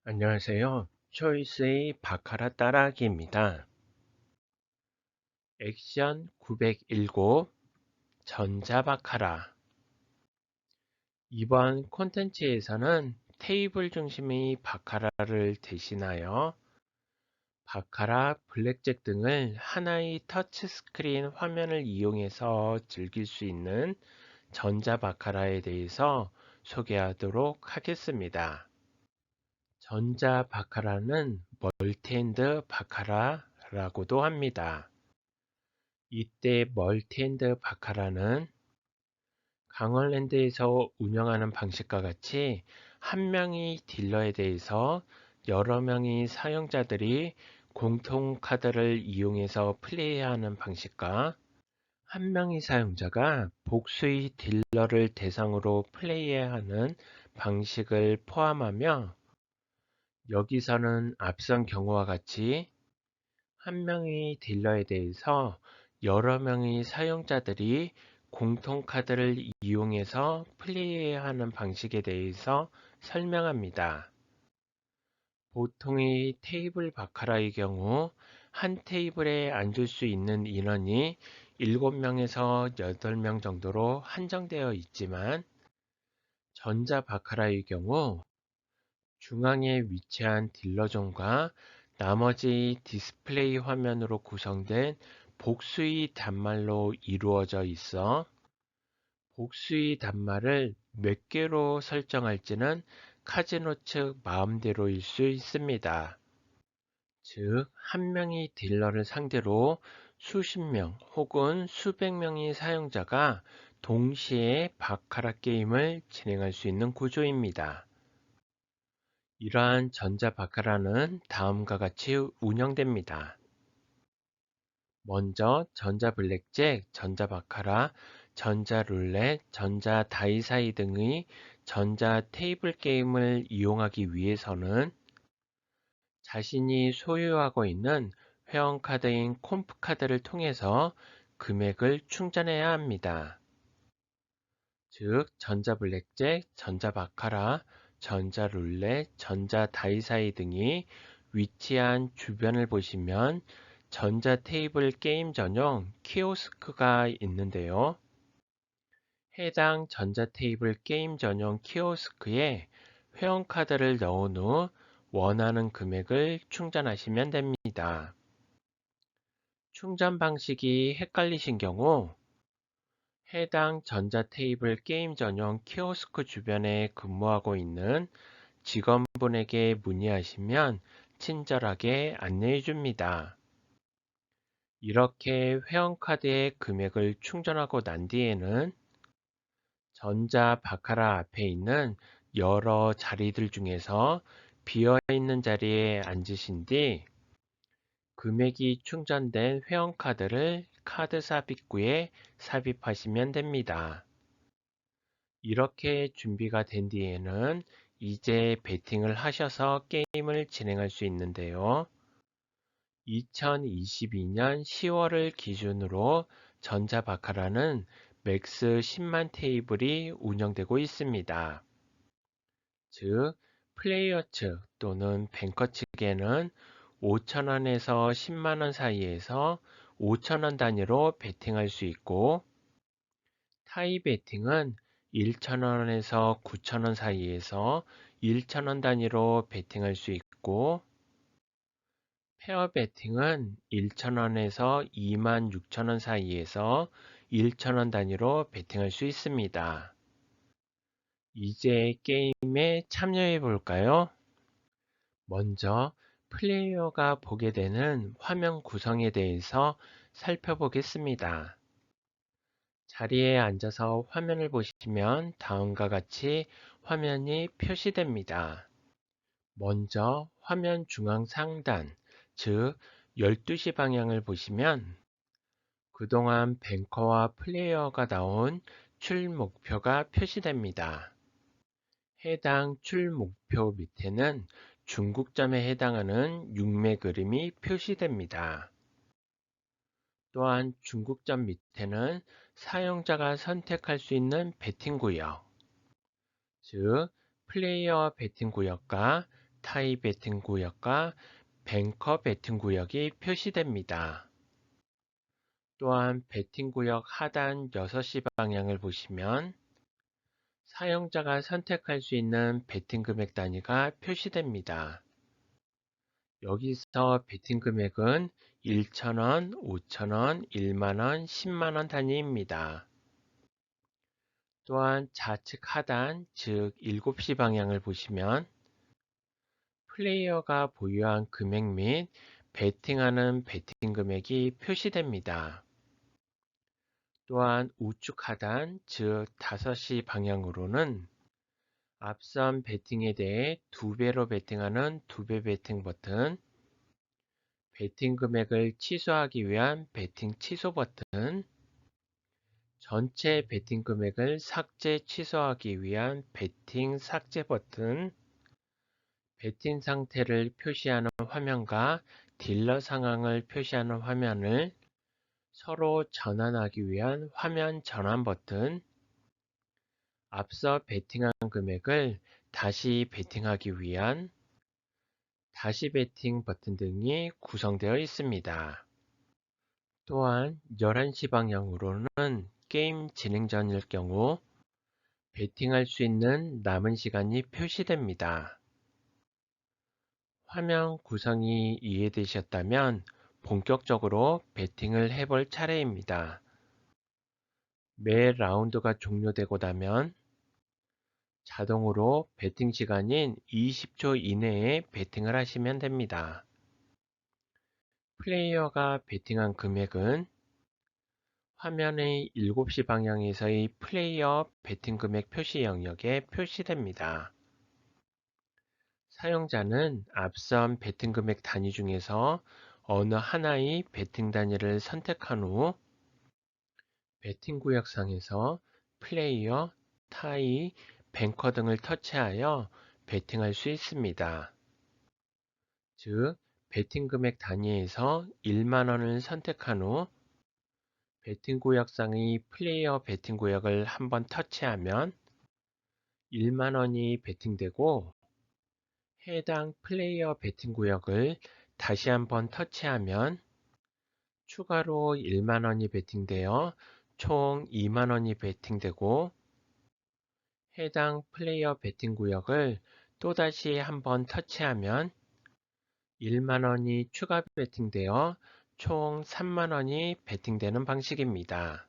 안녕하세요. 초이스의 바카라 따라하기입니다. 액션 907 전자바카라. 이번 콘텐츠에서는 테이블 중심의 바카라를 대신하여 바카라, 블랙잭 등을 하나의 터치스크린 화면을 이용해서 즐길 수 있는 전자바카라에 대해서 소개하도록 하겠습니다. 전자바카라는 멀티핸드 바카라라고도 합니다. 이때 멀티핸드 바카라는 강원랜드에서 운영하는 방식과 같이 한 명의 딜러에 대해서 여러 명의 사용자들이 공통 카드를 이용해서 플레이하는 방식과 한 명의 사용자가 복수의 딜러를 대상으로 플레이해야 하는 방식을 포함하며, 여기서는 앞선 경우와 같이 한 명의 딜러에 대해서 여러 명의 사용자들이 공통 카드를 이용해서 플레이해야 하는 방식에 대해서 설명합니다. 보통의 테이블 바카라의 경우 한 테이블에 앉을 수 있는 인원이 7명에서 8명 정도로 한정되어 있지만, 전자 바카라의 경우 중앙에 위치한 딜러존과 나머지 디스플레이 화면으로 구성된 복수의 단말로 이루어져 있어 복수의 단말을 몇 개로 설정할지는 카지노 측 마음대로일 수 있습니다. 즉, 한 명의 딜러를 상대로 수십 명 혹은 수백 명의 사용자가 동시에 바카라 게임을 진행할 수 있는 구조입니다. 이러한 전자바카라는 다음과 같이 운영됩니다. 먼저 전자블랙잭, 전자바카라, 전자룰렛, 전자다이사이 등의 전자테이블 게임을 이용하기 위해서는 자신이 소유하고 있는 회원카드인 콤프카드를 통해서 금액을 충전해야 합니다. 즉, 전자블랙잭, 전자바카라, 전자룰렛, 전자다이사이 등이 위치한 주변을 보시면 전자테이블 게임 전용 키오스크가 있는데요. 해당 전자테이블 게임 전용 키오스크에 회원카드를 넣은 후 원하는 금액을 충전하시면 됩니다. 충전 방식이 헷갈리신 경우 해당 전자테이블 게임 전용 키오스크 주변에 근무하고 있는 직원분에게 문의하시면 친절하게 안내해 줍니다. 이렇게 회원카드의 금액을 충전하고 난 뒤에는 전자 바카라 앞에 있는 여러 자리들 중에서 비어있는 자리에 앉으신 뒤 금액이 충전된 회원카드를 카드삽 입구에 삽입하시면 됩니다. 이렇게 준비가 된 뒤에는 이제 베팅을 하셔서 게임을 진행할 수 있는데요. 2022년 10월을 기준으로 전자바카라는 맥스 10만 테이블이 운영되고 있습니다. 즉, 플레이어 측 또는 뱅커 측에는 5,000원에서 10만원 사이에서 5,000원 단위로 베팅할 수 있고, 타이 베팅은 1,000원에서 9,000원 사이에서 1,000원 단위로 베팅할 수 있고, 페어 베팅은 1,000원에서 26,000원 사이에서 1,000원 단위로 베팅할 수 있습니다. 이제 게임에 참여해 볼까요? 먼저 플레이어가 보게 되는 화면 구성에 대해서 살펴보겠습니다. 자리에 앉아서 화면을 보시면 다음과 같이 화면이 표시됩니다. 먼저 화면 중앙 상단, 즉 12시 방향을 보시면 그동안 뱅커와 플레이어가 나온 출 목표가 표시됩니다. 해당 출 목표 밑에는 중국점에 해당하는 육매 그림이 표시됩니다. 또한 중국점 밑에는 사용자가 선택할 수 있는 베팅 구역, 즉 플레이어 베팅 구역과 타이 배팅 구역과 뱅커 배팅 구역이 표시됩니다. 또한 배팅 구역 하단 6시 방향을 보시면 사용자가 선택할 수 있는 배팅 금액 단위가 표시됩니다. 여기서 배팅 금액은 1,000원, 5,000원, 1만원, 10만원 단위입니다. 또한 좌측 하단, 즉 7시 방향을 보시면 플레이어가 보유한 금액 및 베팅하는 베팅 금액이 표시됩니다. 또한 우측 하단, 즉 5시 방향으로는 앞선 베팅에 대해 2배로 베팅하는 2배 베팅 버튼, 베팅 금액을 취소하기 위한 베팅 취소 버튼, 전체 베팅 금액을 삭제 취소하기 위한 베팅 삭제 버튼, 베팅 상태를 표시하는 화면과 딜러 상황을 표시하는 화면을 서로 전환하기 위한 화면 전환 버튼, 앞서 베팅한 금액을 다시 베팅하기 위한 다시 베팅 버튼 등이 구성되어 있습니다. 또한 11시 방향으로는 게임 진행 전일 경우 베팅할 수 있는 남은 시간이 표시됩니다. 화면 구성이 이해되셨다면 본격적으로 배팅을 해볼 차례입니다. 매 라운드가 종료되고 나면 자동으로 배팅 시간인 20초 이내에 배팅을 하시면 됩니다. 플레이어가 배팅한 금액은 화면의 7시 방향에서의 플레이어 배팅 금액 표시 영역에 표시됩니다. 사용자는 앞선 베팅 금액 단위 중에서 어느 하나의 베팅 단위를 선택한 후 베팅 구역상에서 플레이어, 타이, 뱅커 등을 터치하여 베팅할 수 있습니다. 즉, 베팅 금액 단위에서 1만원을 선택한 후 베팅 구역상의 플레이어 베팅 구역을 한번 터치하면 1만원이 베팅되고 해당 플레이어 베팅 구역을 다시 한번 터치하면 추가로 1만원이 베팅되어 총 2만원이 베팅되고 해당 플레이어 베팅 구역을 또다시 한번 터치하면 1만원이 추가 베팅되어 총 3만원이 베팅되는 방식입니다.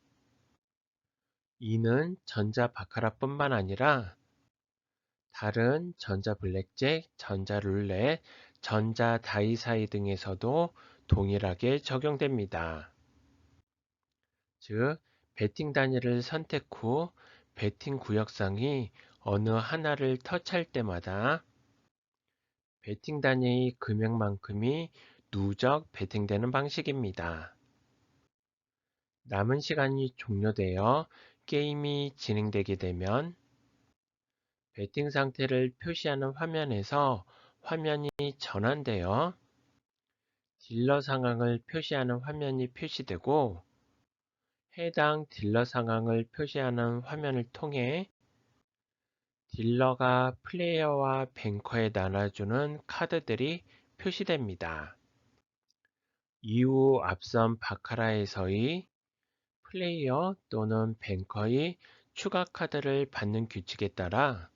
이는 전자 바카라뿐만 아니라 다른 전자 블랙잭, 전자 룰렛, 전자 다이사이 등에서도 동일하게 적용됩니다. 즉, 베팅 단위를 선택 후 베팅 구역상이 어느 하나를 터치할 때마다 베팅 단위의 금액만큼이 누적 베팅되는 방식입니다. 남은 시간이 종료되어 게임이 진행되게 되면 베팅 상태를 표시하는 화면에서 화면이 전환되어 딜러 상황을 표시하는 화면이 표시되고 해당 딜러 상황을 표시하는 화면을 통해 딜러가 플레이어와 뱅커에 나눠주는 카드들이 표시됩니다. 이후 앞선 바카라에서의 플레이어 또는 뱅커의 추가 카드를 받는 규칙에 따라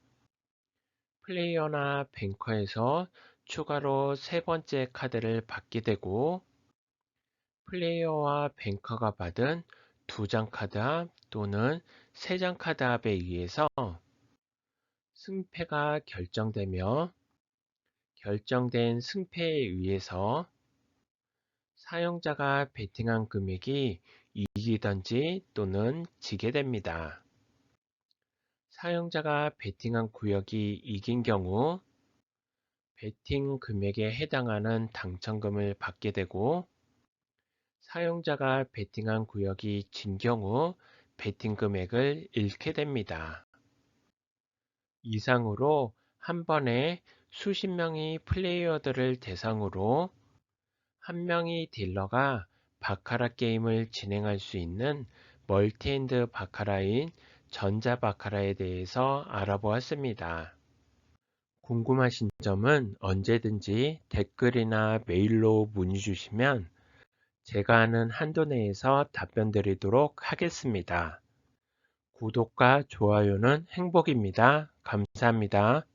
플레이어나 뱅커에서 추가로 세 번째 카드를 받게 되고 플레이어와 뱅커가 받은 2장 카드 합 또는 3장 카드 합에 의해서 승패가 결정되며 결정된 승패에 의해서 사용자가 베팅한 금액이 이기든지 또는 지게 됩니다. 사용자가 베팅한 구역이 이긴 경우 베팅 금액에 해당하는 당첨금을 받게 되고 사용자가 베팅한 구역이 진 경우 베팅 금액을 잃게 됩니다. 이상으로 한 번에 수십 명의 플레이어들을 대상으로 한 명의 딜러가 바카라 게임을 진행할 수 있는 멀티핸드 바카라인 전자 바카라에 대해서 알아보았습니다. 궁금하신 점은 언제든지 댓글이나 메일로 문의 주시면 제가 아는 한도 내에서 답변 드리도록 하겠습니다. 구독과 좋아요는 행복입니다. 감사합니다.